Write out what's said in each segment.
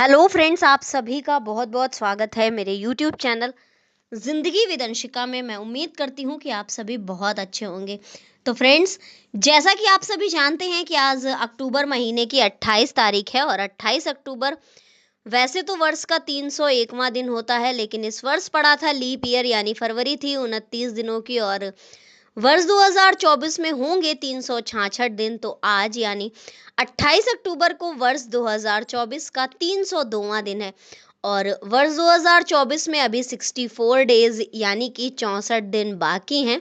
Hello friends, आप सभी का बहुत बहुत स्वागत है मेरे यूट्यूब चैनल जिंदगी विद अंशिका में। मैं उम्मीद करती हूँ कि आप सभी बहुत अच्छे होंगे। तो फ्रेंड्स, जैसा कि आप सभी जानते हैं कि आज अक्टूबर महीने की 28 तारीख है और 28 अक्टूबर वैसे तो वर्ष का 301वां दिन होता है, लेकिन इस वर्ष पड़ा था लीप ईयर, यानी फरवरी थी 29 दिनों की, और वर्ष 2024 में होंगे 366 दिन। तो आज यानी 28 अक्टूबर को वर्ष 2024 का 302वां दिन है और वर्ष 2024 में अभी 64 डेज यानी कि 64 दिन बाकी हैं।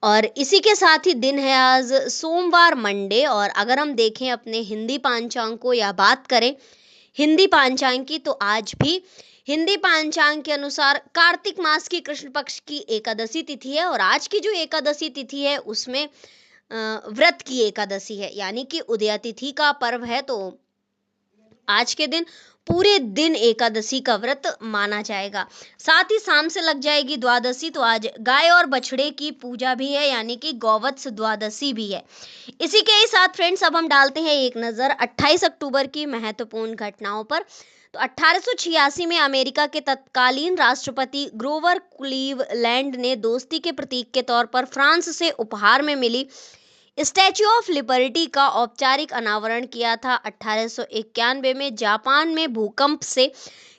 और इसी के साथ ही दिन है आज सोमवार, मंडे। और अगर हम देखें अपने हिंदी पांचांग को या बात करें हिंदी पांचांग की, तो आज भी हिंदी पांचांग के अनुसार कार्तिक मास की कृष्ण पक्ष की एकादशी तिथि है और आज की जो एकादशी तिथि है उसमें व्रत की एकादशी है, यानी कि उदया तिथि का पर्व है। तो आज के दिन पूरे दिन एकादशी का व्रत माना जाएगा। साथ ही शाम से लग जाएगी द्वादशी। तो आज गाय और बछड़े की पूजा भी है, यानी कि गौवत्स द्वादशी भी है। इसी के ही साथ फ्रेंड्स, अब हम डालते हैं एक नज़र 28 अक्टूबर की महत्वपूर्ण घटनाओं पर। तो 1886 में अमेरिका के तत्कालीन राष्ट्रपति ग्रोवर क्लीवलैंड ने दोस्ती के प्रतीक के तौर पर फ्रांस से उपहार में मिली स्टैच्यू ऑफ लिबर्टी का औपचारिक अनावरण किया था। 1891 में जापान में भूकंप से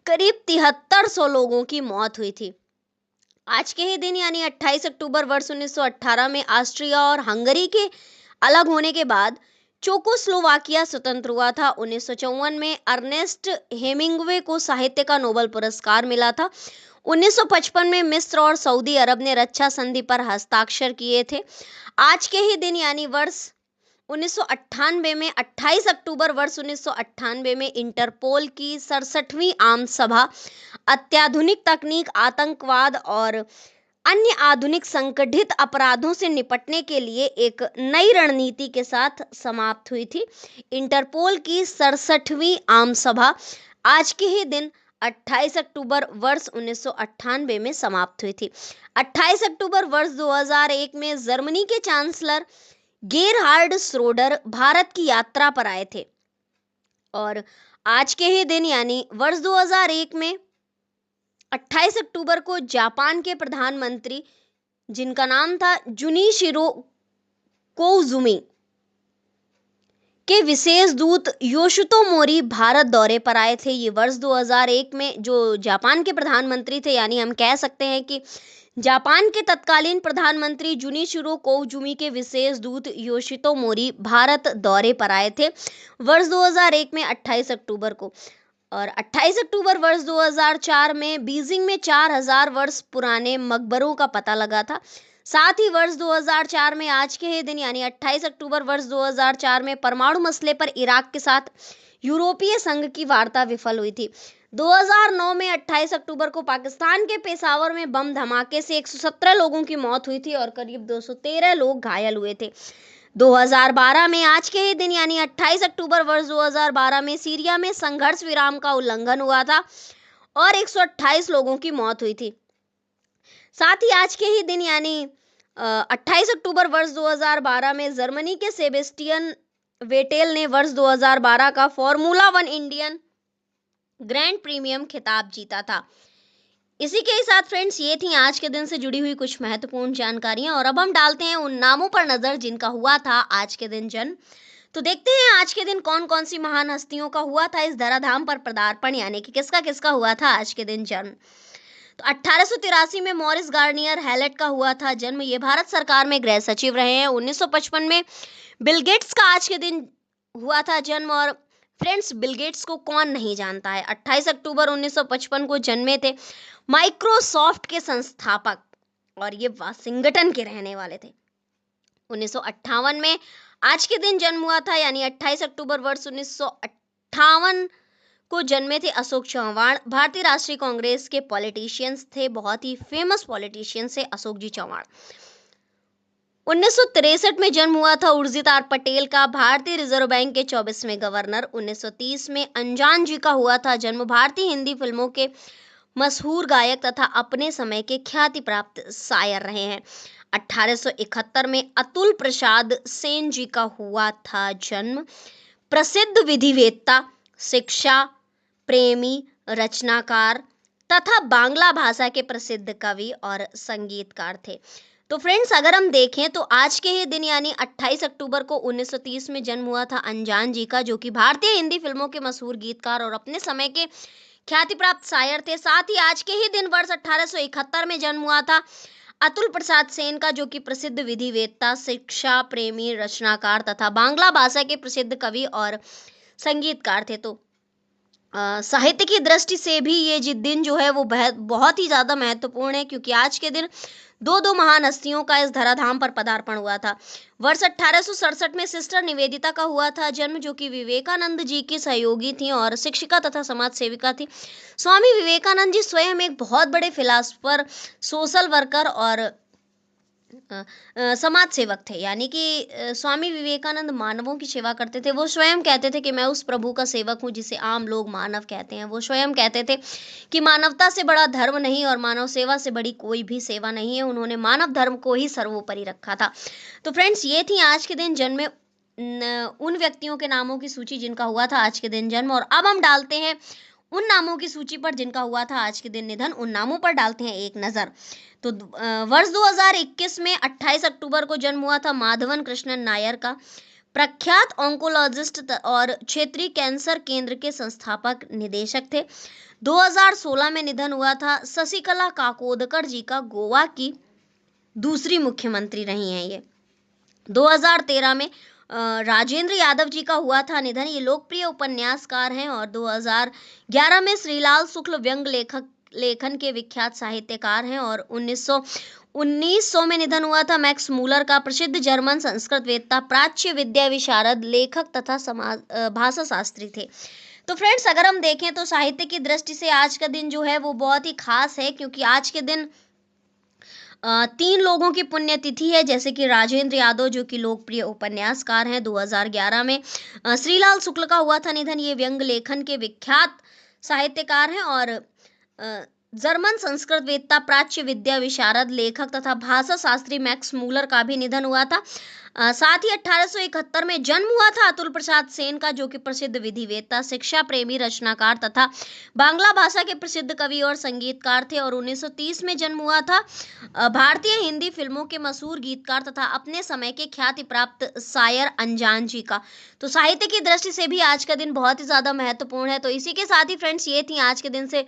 करीब 7300 लोगों की मौत हुई थी। आज के ही दिन यानी 28 अक्टूबर वर्ष 1918 में ऑस्ट्रिया और हंगरी के अलग होने के बाद चेकोस्लोवाकिया स्वतंत्र हुआ था। 1954 में अर्नेस्ट हेमिंग्वे को साहित्य का नोबेल पुरस्कार मिला था। 1955 में मिस्र और सऊदी अरब ने रक्षा संधि पर हस्ताक्षर किए थे। आज के ही दिन यानी वर्ष 1998 में 28 अक्टूबर वर्ष 1998 में इंटरपोल की 67वीं आम सभा अत्याधुनिक तकनीक, आतंकवाद और अन्य आधुनिक संगठित अपराधों से निपटने के लिए एक नई रणनीति के साथ समाप्त हुई थी। इंटरपोल की 67वीं आम सभा आज के ही दिन 28 अक्टूबर वर्ष 1998 में समाप्त हुई थी। 28 अक्टूबर वर्ष 2001 में जर्मनी के चांसलर गेरहार्ड श्रोडर भारत की यात्रा पर आए थे और आज के ही दिन यानी वर्ष 2001 में 28 अक्टूबर को जापान के प्रधानमंत्री, जिनका नाम था जुनिशिरो कोइजुमी, के विशेष दूत योशितो मोरी भारत दौरे पर आए थे। ये वर्ष 2001 में जो जापान के प्रधानमंत्री थे, यानी हम कह सकते हैं कि जापान के तत्कालीन प्रधानमंत्री जुनिशिरो कोइजुमी के विशेष दूत योशितो मोरी भारत दौरे पर आए थे वर्ष 2001 में 28 अक्टूबर को। और 28 अक्टूबर वर्ष 2004 में बीजिंग में 4000 वर्ष पुराने मकबरों का पता लगा था। साथ ही वर्ष 2004 में आज के ही दिन यानी 28 अक्टूबर वर्ष 2004 में परमाणु मसले पर इराक के साथ यूरोपीय संघ की वार्ता विफल हुई थी। 2009 में 28 अक्टूबर को पाकिस्तान के पेशावर में बम धमाके से 117 लोगों की मौत हुई थी और करीब 213 लोग घायल हुए थे। 2012 में आज के ही दिन यानी 28 अक्टूबर वर्ष 2012 में सीरिया में संघर्ष विराम का उल्लंघन हुआ था और 128 लोगों की मौत हुई थी। साथ ही आज के ही दिन यानी 28 अक्टूबर वर्ष 2012 में जर्मनी के सेबेस्टियन वेटेल ने वर्ष 2012 का फॉर्मूला 1 इंडियन ग्रैंड प्रीमियम खिताब जीता था। इसी के साथ फ्रेंड्स, ये थी आज के दिन से जुड़ी हुई कुछ महत्वपूर्ण जानकारियां और अब हम डालते हैं उन नामों पर नजर जिनका हुआ था आज के दिन जन्म। तो देखते हैं आज के दिन कौन कौन सी महान हस्तियों का हुआ था इस धराधाम पर पदार्पण, यानी कि किसका किसका हुआ था आज के दिन जन्म। तो 1883 में मॉरिस गार्नियर हैलेट का हुआ था जन्म। ये भारत सरकार में गृह सचिव रहे हैं। 1955 में बिल गेट्स का आज के दिन हुआ था जन्म। और फ्रेंड्स, बिल गेट्स को कौन नहीं जानता है। 28 अक्टूबर 1955 को जन्मे थे माइक्रोसॉफ्ट के संस्थापक और ये वाशिंगटन के रहने वाले थे। 1958 में आज के दिन जन्म हुआ था, यानी 28 अक्टूबर वर्ष 1958 को जन्मे थे अशोक चौहान। भारतीय राष्ट्रीय कांग्रेस के पॉलिटिशियंस थे, बहुत ही फेमस पॉलिटिशियंस है अशोक जी चौहान। 1963 में जन्म हुआ था उर्जित पटेल का, भारतीय रिजर्व बैंक के 24वें गवर्नर। 1930 में अनजान जी का हुआ था जन्म, भारतीय हिंदी फिल्मों के मशहूर गायक तथा अपने समय के ख्याति प्राप्त शायर रहे हैं। 1871 में अतुल प्रसाद सेन जी का हुआ था जन्म, प्रसिद्ध विधिवेत्ता, शिक्षा प्रेमी, रचनाकार तथा बांग्ला भाषा के प्रसिद्ध कवि और संगीतकार थे। तो फ्रेंड्स, अगर हम देखें तो आज के ही दिन यानी 28 अक्टूबर को 1930 में जन्म हुआ था अनजान जी का, जो कि भारतीय हिंदी फिल्मों के मशहूर गीतकार और अपने समय के ख्याति प्राप्त शायर थे। साथ ही आज के ही दिन वर्ष 1871 में जन्म हुआ था अतुल प्रसाद सेन का, जो कि प्रसिद्ध विधिवेत्ता, शिक्षा प्रेमी, रचनाकार तथा बांग्ला भाषा के प्रसिद्ध कवि और संगीतकार थे। तो साहित्य की दृष्टि से भी ये दिन जो है वो बहुत ही ज़्यादा महत्वपूर्ण है, क्योंकि आज के दिन दो महान हस्तियों का इस धराधाम पर पदार्पण हुआ था। वर्ष 1867 में सिस्टर निवेदिता का हुआ था जन्म, जो कि विवेकानंद जी की सहयोगी थी और शिक्षिका तथा समाज सेविका थी। स्वामी विवेकानंद जी स्वयं एक बहुत बड़े फिलासफर, सोशल वर्कर और समाज सेवक थे। यानी कि स्वामी विवेकानंद मानवों की सेवा करते थे। वो स्वयं कहते थे कि मैं उस प्रभु का सेवक हूँ जिसे आम लोग मानव कहते हैं। वो स्वयं कहते थे कि मानवता से बड़ा धर्म नहीं और मानव सेवा से बड़ी कोई भी सेवा नहीं है। उन्होंने मानव धर्म को ही सर्वोपरि रखा था। तो फ्रेंड्स, ये थी आज के दिन जन्मे उन व्यक्तियों के नामों की सूची जिनका हुआ था आज के दिन जन्म। और अब हम डालते हैं उन नामों की सूची पर जिनका हुआ था आज के दिन निधन। उन नामों पर डालते हैं एक नजर। तो वर्ष 2021 में 28 अक्टूबर को जन्म हुआ था माधवन कृष्णन नायर का, प्रख्यात ऑन्कोलॉजिस्ट और क्षेत्रीय कैंसर केंद्र के संस्थापक निदेशक थे। 2016 में निधन हुआ था शशिकला काकोदकर जी का, गोवा की दूसरी मुख्यमंत्री रही हैं ये। 2013 में राजेंद्र यादव जी का हुआ था निधन। ये लोकप्रिय उपन्यासकार हैं और 2011 में श्रीलाल शुक्ल व्यंग लेखन के विख्यात साहित्यकार हैं। और 1900 में निधन हुआ था मैक्स मूलर का, प्रसिद्ध जर्मन संस्कृतवेत्ता, प्राच्य विद्या विशारद, लेखक तथा भाषा शास्त्री थे। तो फ्रेंड्स, अगर हम देखें तो साहित्य की दृष्टि से आज का दिन जो है वो बहुत ही खास है, क्योंकि आज के दिन 3 लोगों की पुण्यतिथि है, जैसे कि राजेंद्र यादव, जो कि लोकप्रिय उपन्यासकार हैं। 2011 में श्रीलाल शुक्ल का हुआ था निधन। ये व्यंग लेखन के विख्यात साहित्यकार हैं और जर्मन संस्कृतवेत्ता, प्राच्य विद्या विशारद, लेखक तथा भाषा शास्त्री मैक्स मूलर का भी निधन हुआ था। साथ ही 1871 में जन्म हुआ था अतुल प्रसाद सेन का, जो कि प्रसिद्ध विधिवेत्ता, शिक्षा प्रेमी, रचनाकार तथा बांग्ला भाषा के प्रसिद्ध कवि और संगीतकार थे। और 1930 में जन्म हुआ था भारतीय हिंदी फिल्मों के मशहूर गीतकार तथा अपने समय के ख्याति प्राप्त शायर अनजान जी का। तो साहित्य की दृष्टि से भी आज का दिन बहुत ही ज़्यादा महत्वपूर्ण है। तो इसी के साथ ही फ्रेंड्स, ये थी आज के दिन से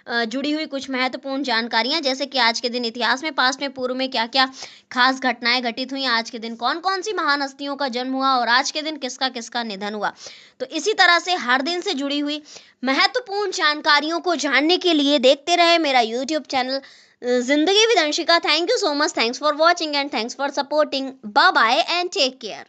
जुड़ी हुई कुछ महत्वपूर्ण जानकारियां, जैसे कि आज के दिन इतिहास में, पास्ट में, पूर्व में क्या क्या खास घटनाएं घटित हुई, आज के दिन कौन कौन सी महान हस्तियों का जन्म हुआ और आज के दिन किसका किसका निधन हुआ। तो इसी तरह से हर दिन से जुड़ी हुई महत्वपूर्ण जानकारियों को जानने के लिए देखते रहे मेरा यूट्यूब चैनल जिंदगी with Anshika. Thank you so much, thanks for watching and thanks for supporting. Bye bye and take care.